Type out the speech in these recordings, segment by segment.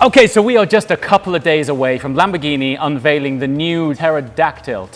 Okay, so we are just a couple of days away from Lamborghini unveiling the new Temerario.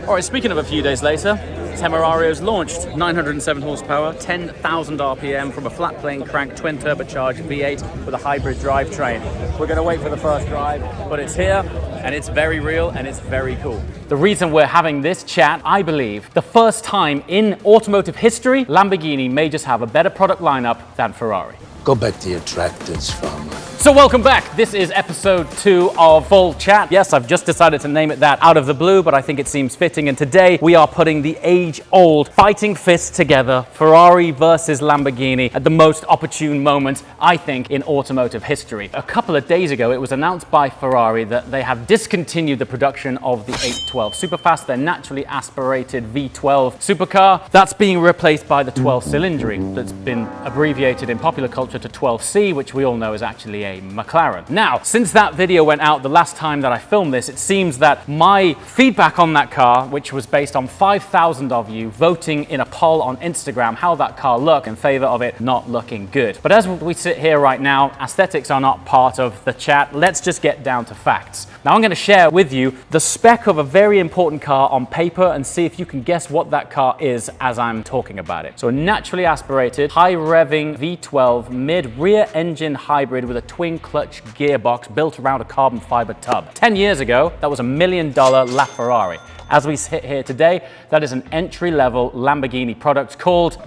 All right, speaking of a few days later, Temerario's launched. 907 horsepower, 10,000 RPM from a flat plane crank twin turbocharged V8 with a hybrid drivetrain. We're gonna wait for the first drive, but it's here and it's very real and it's very cool. The reason we're having this chat, I believe, the first time in automotive history, Lamborghini may just have a better product lineup than Ferrari. Go back to your tractors, farmer. So welcome back. This is episode 2 of Full Chat. Yes, I've just decided to name it that out of the blue, but I think it seems fitting. And today we are putting the age-old fighting fists together, Ferrari versus Lamborghini, at the most opportune moment, I think, in automotive history. A couple of days ago, it was announced by Ferrari that they have discontinued the production of the 812 Superfast, their naturally aspirated V12 supercar. That's being replaced by the 12 cylindry that's been abbreviated in popular culture to 12C, which we all know is actually a McLaren. Now, since that video went out the last time that I filmed this, it seems that my feedback on that car, which was based on 5,000 of you voting in a poll on Instagram how that car looked in favor of it not looking good. But as we sit here right now, aesthetics are not part of the chat. Let's just get down to facts. Now, I'm going to share with you the spec of a very important car on paper and see if you can guess what that car is as I'm talking about it. So a naturally aspirated, high-revving V12 mid-rear engine hybrid with a twin clutch gearbox built around a carbon fiber tub. 10 years ago, that was $1 million LaFerrari. As we sit here today, that is an entry-level Lamborghini product called...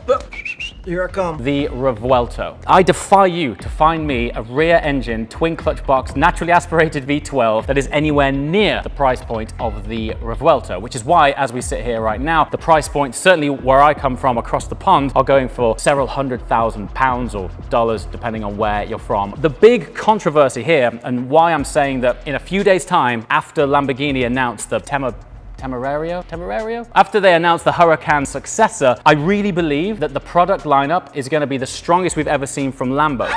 Here I come. The Revuelto. I defy you to find me a rear engine, twin clutch box, naturally aspirated V12 that is anywhere near the price point of the Revuelto, which is why, as we sit here right now, the price points, certainly where I come from across the pond, are going for several £100,000 or dollars, depending on where you're from. The big controversy here, and why I'm saying that in a few days' time, after Lamborghini announced the Temerario? After they announced the Huracán successor, I really believe that the product lineup is going to be the strongest we've ever seen from Lambo.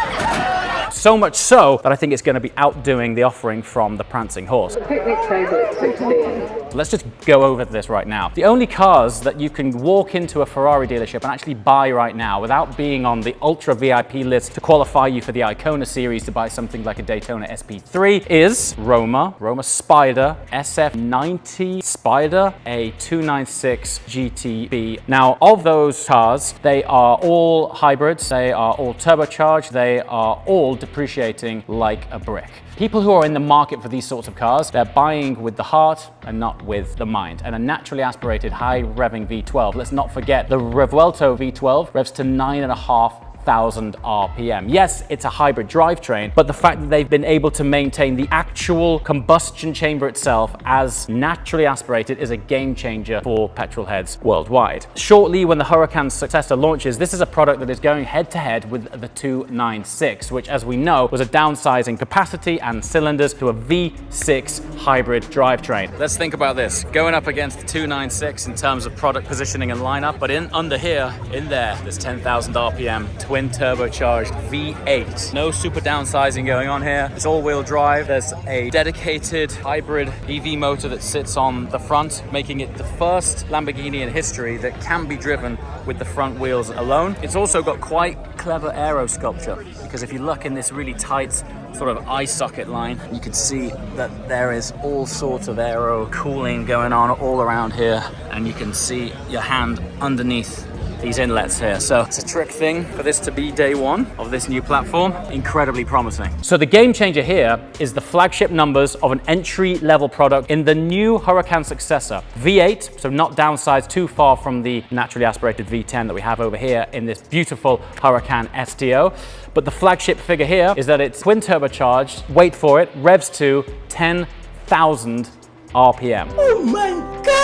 So much so that I think it's going to be outdoing the offering from the Prancing Horse. Picnic table at 16. Let's just go over this right now. The only cars that you can walk into a Ferrari dealership and actually buy right now without being on the ultra VIP list to qualify you for the Icona series to buy something like a Daytona SP3 is Roma Spider, SF90 Spider, a 296 GTB. Now, of those cars, they are all hybrids, they are all turbocharged, they are all depreciating like a brick. People who are in the market for these sorts of cars, they're buying with the heart and not with the mind. And a naturally aspirated high-revving V12, let's not forget the Revuelto V12 revs to 9,500 RPM. Yes, it's a hybrid drivetrain, but the fact that they've been able to maintain the actual combustion chamber itself as naturally aspirated is a game changer for petrol heads worldwide. Shortly, when the Huracán successor launches, this is a product that is going head-to-head with the 296, which, as we know, was a downsizing capacity and cylinders to a V6 hybrid drivetrain. Let's think about this. Going up against the 296 in terms of product positioning and lineup, but under here, in there's 10,000 RPM, twin turbocharged V8. No super downsizing going on here. It's all-wheel drive. There's a dedicated hybrid EV motor that sits on the front, making it the first Lamborghini in history that can be driven with the front wheels alone. It's also got quite clever aero sculpture, because if you look in this really tight sort of eye socket line, you can see that there is all sorts of aero cooling going on all around here, and you can see your hand underneath these inlets here. So it's a trick thing for this to be day one of this new platform. Incredibly promising. So the game changer here is the flagship numbers of an entry-level product in the new Huracán successor. V8, so not downsized too far from the naturally aspirated V10 that we have over here in this beautiful Huracán STO. But the flagship figure here is that it's twin turbocharged, wait for it, revs to 10,000 RPM. Oh my God!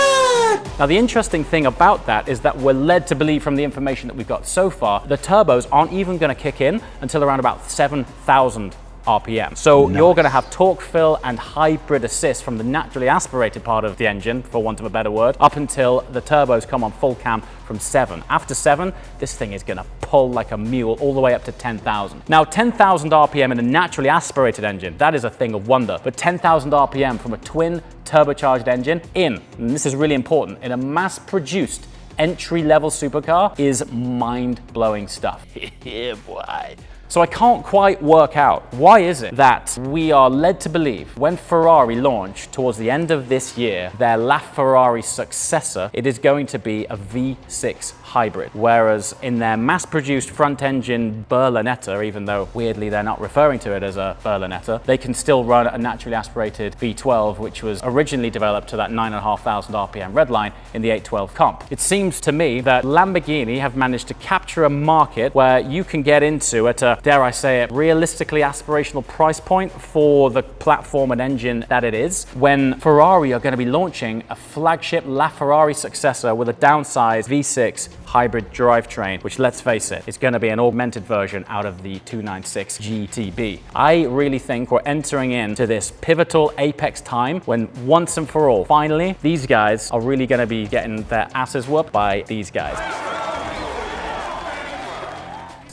Now, the interesting thing about that is that we're led to believe from the information that we've got so far, the turbos aren't even going to kick in until around about 7,000 RPM. So you're going to have torque fill and hybrid assist from the naturally aspirated part of the engine, for want of a better word, up until the turbos come on full cam from 7. After 7, this thing is going to pull like a mule all the way up to 10,000. Now, 10,000 RPM in a naturally aspirated engine, that is a thing of wonder. But 10,000 RPM from a twin turbocharged engine and this is really important, in a mass-produced entry-level supercar is mind-blowing stuff. Yeah, boy. So I can't quite work out, why is it that we are led to believe when Ferrari launched towards the end of this year, their LaFerrari successor, it is going to be a V6 hybrid, whereas in their mass-produced front-engine Berlinetta, even though weirdly they're not referring to it as a Berlinetta, they can still run a naturally aspirated V12, which was originally developed to that 9,500 RPM redline in the 812 comp. It seems to me that Lamborghini have managed to capture a market where you can get into at a, dare I say it, realistically aspirational price point for the platform and engine that it is, when Ferrari are going to be launching a flagship LaFerrari successor with a downsized V6 hybrid drivetrain, which, let's face it, is going to be an augmented version out of the 296 GTB. I really think we're entering into this pivotal apex time when once and for all, finally, these guys are really going to be getting their asses whooped by these guys.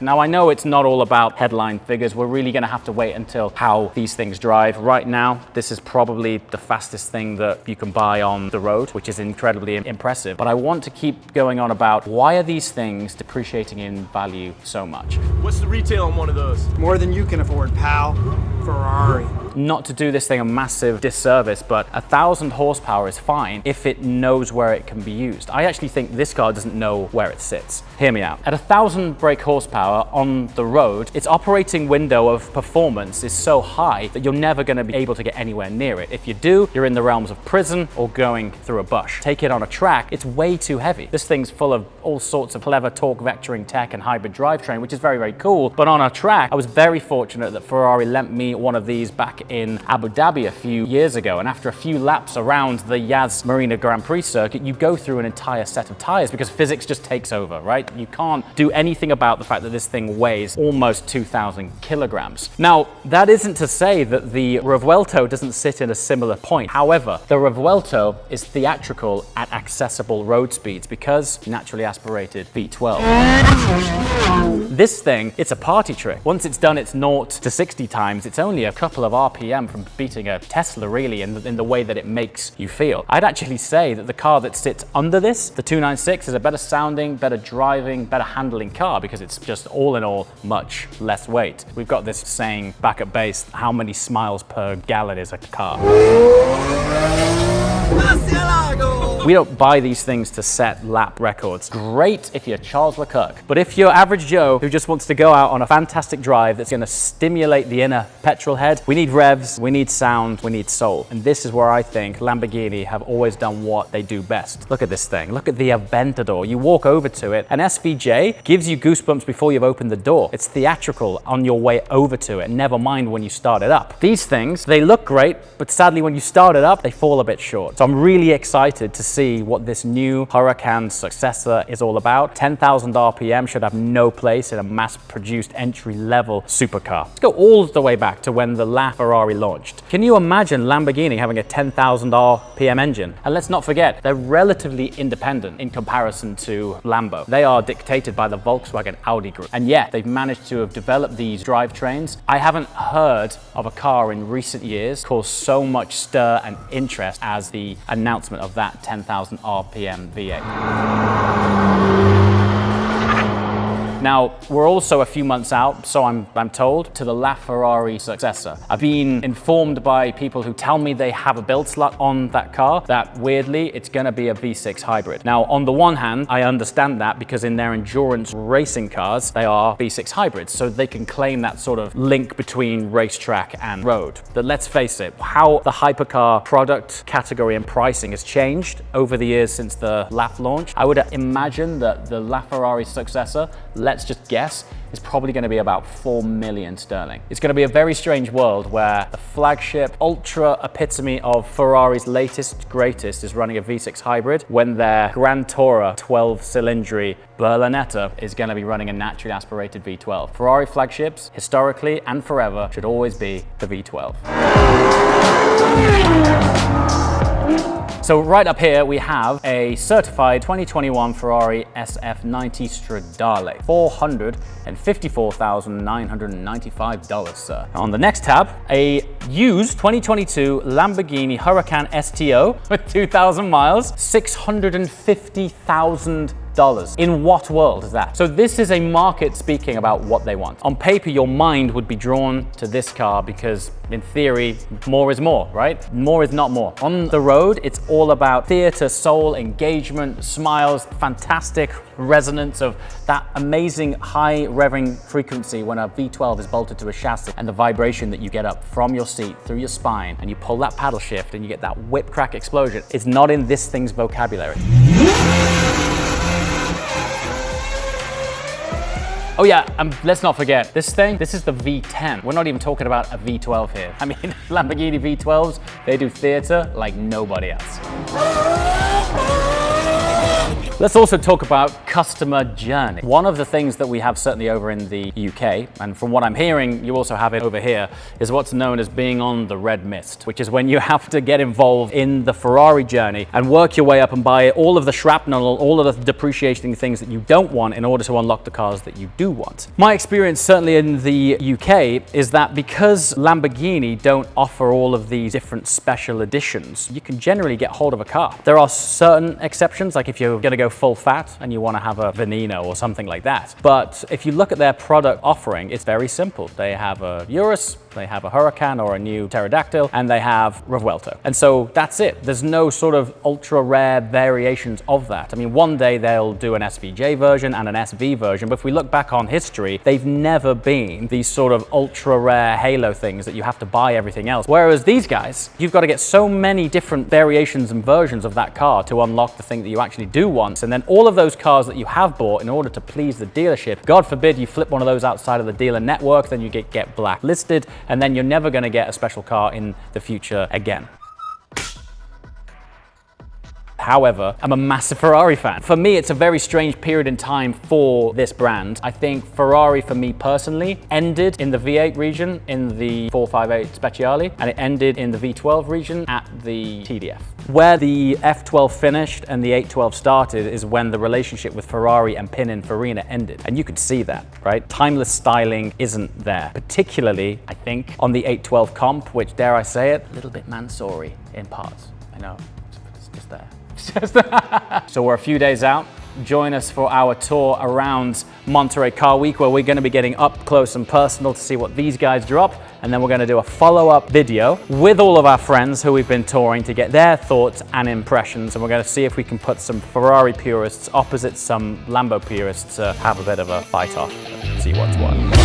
Now, I know it's not all about headline figures. We're really going to have to wait until how these things drive. Right now, this is probably the fastest thing that you can buy on the road, which is incredibly impressive. But I want to keep going on about why are these things depreciating in value so much? What's the retail on one of those? More than you can afford, pal. Ferrari. Not to do this thing a massive disservice, but 1,000 horsepower is fine if it knows where it can be used. I actually think this car doesn't know where it sits. Hear me out. At 1,000 brake horsepower on the road, its operating window of performance is so high that you're never going to be able to get anywhere near it. If you do, you're in the realms of prison or going through a bush. Take it on a track, it's way too heavy. This thing's full of all sorts of clever torque vectoring tech and hybrid drivetrain, which is very, very cool. But on a track, I was very fortunate that Ferrari lent me one of these back in Abu Dhabi a few years ago. And after a few laps around the Yas Marina Grand Prix circuit, you go through an entire set of tires because physics just takes over, right? You can't do anything about the fact that this thing weighs almost 2,000 kilograms. Now, that isn't to say that the Revuelto doesn't sit in a similar point. However, the Revuelto is theatrical at accessible road speeds because naturally aspirated V12. This thing, it's a party trick. Once it's done its 0 to 60 times, it's only a couple of RPM from beating a Tesla, really, in the way that it makes you feel. I'd actually say that the car that sits under this, the 296, is a better sounding, better driving, better handling car because it's just all in all much less weight. We've got this saying back at base, how many smiles per gallon is a car? We don't buy these things to set lap records. Great if you're Charles Leclerc, but if you're average Joe who just wants to go out on a fantastic drive that's going to stimulate the inner petrol head, we need revs, we need sound, we need soul. And this is where I think Lamborghini have always done what they do best. Look at this thing. Look at the Aventador. You walk over to it, and SVJ gives you goosebumps before you've opened the door. It's theatrical on your way over to it, never mind when you start it up. These things, they look great, but sadly when you start it up, they fall a bit short. So I'm really excited to see what this new Huracán successor is all about. 10,000 RPM should have no place in a mass-produced entry-level supercar. Let's go all the way back to when the LaFerrari launched. Can you imagine Lamborghini having a 10,000 RPM engine? And let's not forget, they're relatively independent in comparison to Lambo. They are dictated by the Volkswagen Audi group. And yet, they've managed to have developed these drivetrains. I haven't heard of a car in recent years cause so much stir and interest as the announcement of that 10,000 RPM V8. Now, we're also a few months out, so I'm told, to the LaFerrari successor. I've been informed by people who tell me they have a build slot on that car, that weirdly, it's gonna be a V6 hybrid. Now, on the one hand, I understand that because in their endurance racing cars, they are V6 hybrids, so they can claim that sort of link between racetrack and road. But let's face it, how the hypercar product category and pricing has changed over the years since the LaF launch, I would imagine that the LaFerrari successor, let's just guess, is probably going to be about 4 million sterling. It's going to be a very strange world where the flagship ultra epitome of Ferrari's latest greatest is running a V6 hybrid when their Grand Tourer 12-cylindry Berlinetta is going to be running a naturally aspirated V12. Ferrari flagships, historically and forever, should always be the V12. So right up here, we have a certified 2021 Ferrari SF90 Stradale, $454,995, sir. On the next tab, a used 2022 Lamborghini Huracán STO with 2,000 miles, $650,000. In what world is that? So this is a market speaking about what they want. On paper, your mind would be drawn to this car because in theory, more is more, right? More is not more. On the road, it's all about theater, soul, engagement, smiles, fantastic resonance of that amazing high revving frequency when a V12 is bolted to a chassis, and the vibration that you get up from your seat through your spine, and you pull that paddle shift and you get that whip crack explosion. It's not in this thing's vocabulary. Oh yeah, let's not forget, this is the V10. We're not even talking about a V12 here. I mean, Lamborghini V12s, they do theater like nobody else. Let's also talk about customer journey. One of the things that we have certainly over in the UK, and from what I'm hearing, you also have it over here, is what's known as being on the red mist, which is when you have to get involved in the Ferrari journey and work your way up and buy all of the shrapnel, all of the depreciating things that you don't want in order to unlock the cars that you do want. My experience certainly in the UK is that because Lamborghini don't offer all of these different special editions, you can generally get hold of a car. There are certain exceptions, like if you're gonna go full fat and you want to have a Veneno or something like that. But if you look at their product offering, it's very simple. They have a Urus, they have a Huracán or a new Pterodactyl, and they have Revuelto. And so that's it. There's no sort of ultra rare variations of that. I mean, one day they'll do an SVJ version and an SV version, but if we look back on history, they've never been these sort of ultra rare halo things that you have to buy everything else. Whereas these guys, you've got to get so many different variations and versions of that car to unlock the thing that you actually do want. And then all of those cars that you have bought in order to please the dealership, God forbid you flip one of those outside of the dealer network, then you get blacklisted, and then you're never going to get a special car in the future again. However, I'm a massive Ferrari fan. For me, it's a very strange period in time for this brand. I think Ferrari, for me personally, ended in the V8 region in the 458 Speciale, and it ended in the V12 region at the TDF. Where the F12 finished and the 812 started is when the relationship with Ferrari and Pininfarina ended. And you could see that, right? Timeless styling isn't there, particularly, I think, on the 812 comp, which, dare I say it, a little bit Mansory in parts. I know, it's just there. So we're a few days out. Join us for our tour around Monterey Car Week, where we're going to be getting up close and personal to see what these guys drop, and then we're going to do a follow-up video with all of our friends who we've been touring to get their thoughts and impressions, and we're going to see if we can put some Ferrari purists opposite some Lambo purists to have a bit of a fight off, see what's what.